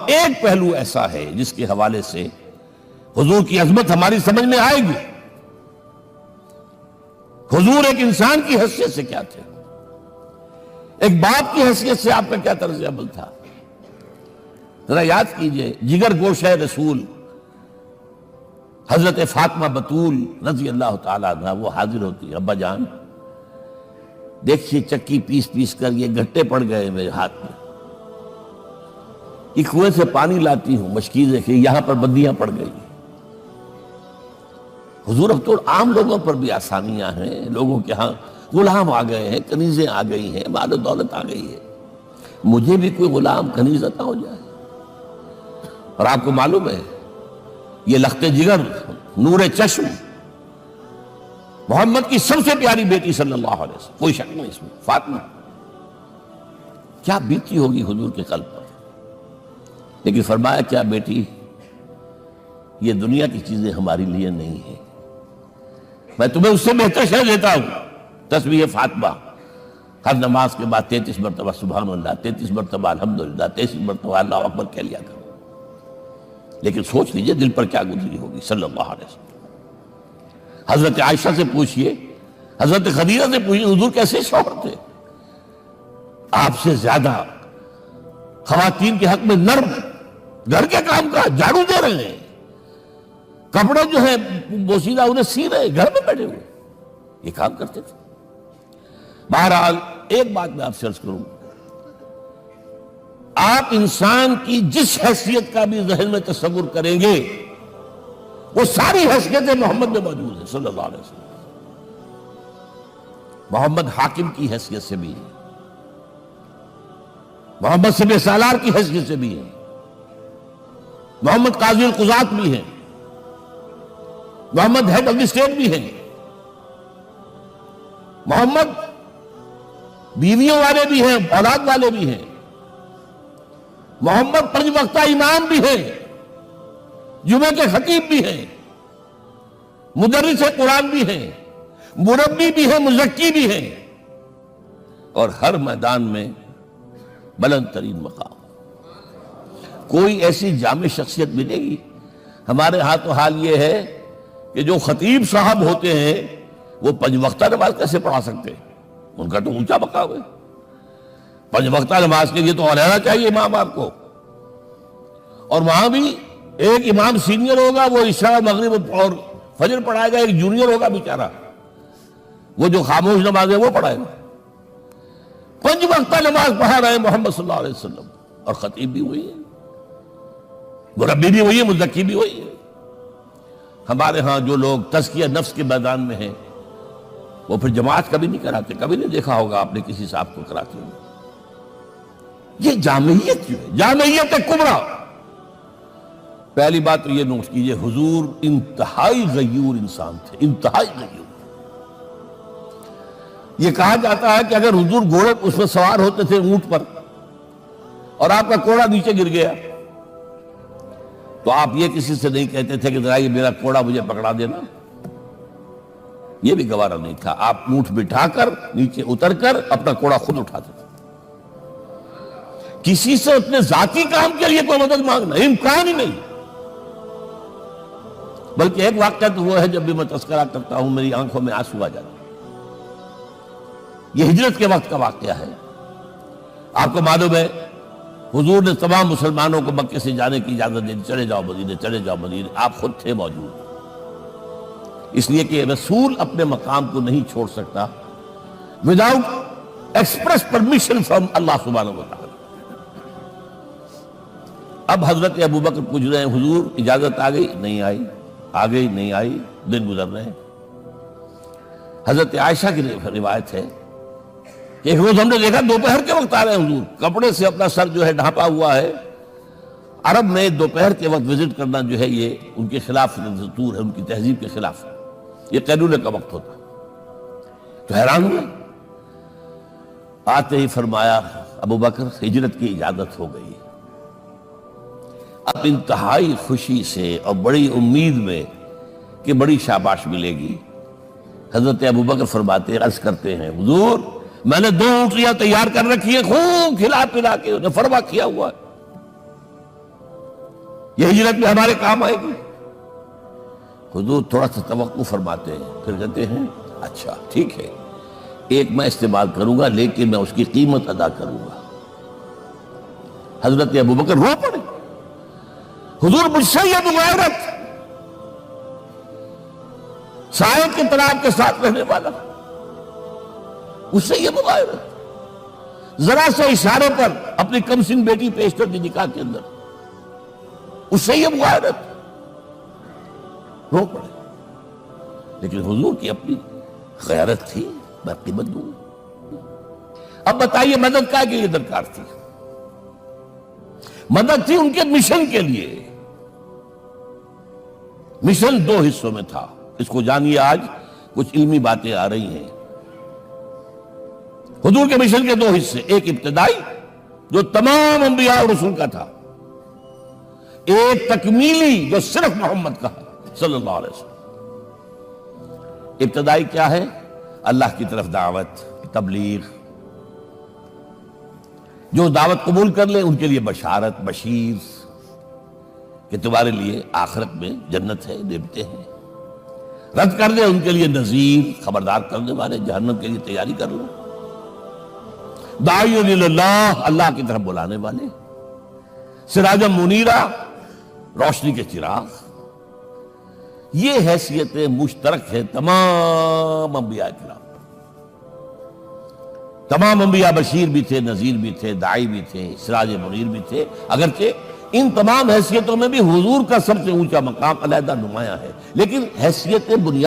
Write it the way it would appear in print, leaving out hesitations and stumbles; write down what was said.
ایک پہلو ایسا ہے جس کے حوالے سے حضور کی عظمت ہماری سمجھ میں آئے گی. حضور ایک انسان کی حیثیت سے کیا تھے, ایک باپ کی حیثیت سے آپ کا کیا طرز عمل تھا. ذرا یاد کیجئے, جگر گوشہ رسول حضرت فاطمہ بطول رضی اللہ تعالیٰ عنہ وہ حاضر ہوتی, ابا جان دیکھیے چکی پیس پیس کر یہ گھٹے پڑ گئے میرے ہاتھ میں, یہ کنویں سے پانی لاتی ہوں, مشکیزیں کہ یہاں پر بندیاں پڑ گئی. حضور اب تو عام لوگوں پر بھی آسانیاں ہیں, لوگوں کے ہاں غلام آ گئے ہیں, کنیزیں آ گئی ہیں, مال و دولت آ گئی ہے, مجھے بھی کوئی غلام کنیز عطا ہو جائے. اور آپ کو معلوم ہے یہ لخت جگر نور چشم محمد کی سب سے پیاری بیٹی صلی اللہ علیہ وسلم, کوئی شک نہیں اس میں, فاطمہ, کیا بیتی ہوگی حضور کے قلب پر. لیکن فرمایا کیا بیٹی, یہ دنیا کی چیزیں ہماری لیے نہیں ہیں, میں تمہیں اس سے بہتر شے دیتا ہوں. تسبیح فاطمہ ہر نماز کے بعد 33 مرتبہ سبحان اللہ, 33 مرتبہ الحمدللہ, 33 مرتبہ اللہ اکبر کہہ لیا کرو. لیکن سوچ لیجئے دل پر کیا گزری ہوگی صلی اللہ علیہ وسلم. حضرت عائشہ سے پوچھئے, حضرت خدیجہ سے پوچھئے حضور کیسے شوہر تھے, آپ سے زیادہ خواتین کے حق میں نرم, گھر کے کام کا جھاڑو دے رہے ہیں, کپڑے جو ہیں بوسیدہ انہیں سی رہے, گھر میں بیٹھے ہوئے, یہ کام کرتے تھے. بہرحال ایک بات میں آپ سے عرض کروں, آپ انسان کی جس حیثیت کا بھی ذہن میں تصور کریں گے وہ ساری حیثیتیں محمد میں موجود ہیں صلی اللہ علیہ وسلم. محمد حاکم کی حیثیت سے بھی ہے, محمد سب سالار کی حیثیت سے بھی ہے, محمد قاضی القضات بھی ہیں, محمد ہیڈ آف دی اسٹیٹ بھی ہیں, محمد بیویوں والے بھی ہیں, اولاد والے بھی ہیں, محمد 5 وقتہ امام بھی ہیں, جمعہ کے خطیب بھی ہیں, مدرس قرآن بھی ہیں, مربی بھی ہیں, مزکی بھی ہیں, اور ہر میدان میں بلند ترین مقام. کوئی ایسی جامع شخصیت ملے گی؟ ہمارے ہاں تو حال یہ ہے کہ جو خطیب صاحب ہوتے ہیں وہ 5 وقتہ نماز کیسے پڑھا سکتے ہیں, ان کا تو اونچا مقام ہے. 5 وقتہ نماز کے لیے تو رہنا چاہیے امام آپ کو, اور وہاں بھی ایک امام سینئر ہوگا وہ عشاء مغرب اور فجر پڑھائے گا, ایک جونیئر ہوگا بیچارہ وہ جو خاموش نماز ہے وہ پڑھائے گا. 5 وقتہ نماز پڑھا رہے ہیں محمد صلی اللہ علیہ وسلم, اور خطیب بھی وہی ہے, مربی بھی وہی ہے, مزکی بھی وہی ہے. ہمارے ہاں جو لوگ تزکیہ نفس کے میدان میں ہیں وہ پھر جماعت کبھی نہیں کراتے, کبھی نہیں دیکھا ہوگا آپ نے کسی صاحب کو کراتے ہوئے. یہ جامعیت جو ہے, جامعیت کبریٰ. پہلی بات تو یہ نوٹ کیجئے, حضور انتہائی غیور انسان تھے, انتہائی غیور. یہ کہا جاتا ہے کہ اگر حضور گھوڑے اس میں سوار ہوتے تھے اونٹ پر اور آپ کا کوڑا نیچے گر گیا تو آپ یہ کسی سے نہیں کہتے تھے کہ ذرا یہ میرا کوڑا مجھے پکڑا دینا, یہ بھی گوارا نہیں تھا. آپ اونٹ بٹھا کر نیچے اتر کر اپنا کوڑا خود اٹھاتے تھے. کسی سے اپنے ذاتی کام کے لیے کوئی مدد مانگنا امکان ہی نہیں. بلکہ ایک واقعہ تو وہ ہے جب بھی میں تذکرہ کرتا ہوں میری آنکھوں میں آنسو آ جاتے ہیں. یہ ہجرت کے وقت کا واقعہ ہے. آپ کو معلوم ہے حضور نے تمام مسلمانوں کو مکے سے جانے کی اجازت دی, چلے جاؤ مدینے, چلے جاؤ مدینے. آپ خود تھے موجود, اس لیے کہ رسول اپنے مقام کو نہیں چھوڑ سکتا وداؤٹ ایکسپریس پرمیشن فرام اللہ سبحانہ و تعالی. اب حضرت ابوبکر پوچھ رہے ہیں حضور اجازت آ گئی نہیں آئی, آ گئی نہیں آئی, دن گزر رہے ہیں. حضرت عائشہ کی روایت ہے کہ ایک روز ہم نے دیکھا دوپہر کے وقت آ رہے ہیں حضور, کپڑے سے اپنا سر جو ہے ڈھانپا ہوا ہے. عرب میں دوپہر کے وقت وزٹ کرنا جو ہے یہ ان کے خلاف دستور ہے, ان کی تہذیب کے خلاف ہے. یہ قیلولے کا وقت ہوتا. تو حیران ہوئے, آتے ہی فرمایا ابوبکر ہجرت کی اجازت ہو گئی. اب انتہائی خوشی سے اور بڑی امید میں کہ بڑی شاباش ملے گی, حضرت ابوبکر فرماتے ہیں, عرض کرتے ہیں حضور میں نے 2 اونٹیاں تیار کر رکھی ہیں, خوب کھلا پلا کے انہیں فرما کیا ہوا ہے. یہ ہجرت میں ہمارے کام آئے گی؟ حضور تھوڑا سا توقع فرماتے ہیں، پھر کہتے ہیں اچھا ٹھیک ہے، ایک میں استعمال کروں گا لیکن میں اس کی قیمت ادا کروں گا۔ حضرت ابوبکر رو پڑے، حضور مجھ سے یہ مغایرت، سائے کے تناب کے ساتھ رہنے والا، اس سے یہ مغایرت، ذرا سے اشارے پر اپنی کم سن بیٹی پیش کر دی نکاح کے اندر، اس سے یہ مغایرت، رو پڑے۔ لیکن حضور کی اپنی غیرت تھی، میں قیمت دوں۔ اب بتائیے مدد کا کے لیے درکار تھی؟ مدد تھی ان کے مشن کے لیے۔ مشن دو حصوں میں تھا، اس کو جانیے، آج کچھ علمی باتیں آ رہی ہیں۔ حضور کے مشن کے دو حصے، ایک ابتدائی جو تمام انبیاء اور رسول کا تھا، ایک تکمیلی جو صرف محمد کا صلی اللہ علیہ وسلم۔ ابتدائی کیا ہے؟ اللہ کی طرف دعوت، تبلیغ۔ جو دعوت قبول کر لے ان کے لیے بشارت، بشیر کہ تمہارے لیے آخرت میں جنت ہے، نعمتیں ہیں۔ رد کر دے ان کے لیے نذیر، خبردار کرنے والے، جہنم کے لیے تیاری کر لو۔ داعی اللہ، اللہ کی طرف بلانے والے، سراجا منیرا، روشنی کے چراغ۔ یہ حیثیتیں مشترک ہیں تمام انبیاء کرام۔ تمام انبیاء بشیر بھی تھے، نذیر بھی تھے، داعی بھی تھے، سراج منیر بھی تھے، اگرچہ ان تمام حیثیتوں میں بھی حضور کا سب سے اونچا مقام علیحدہ نمایاں ہے، لیکن حیثیت بنیاد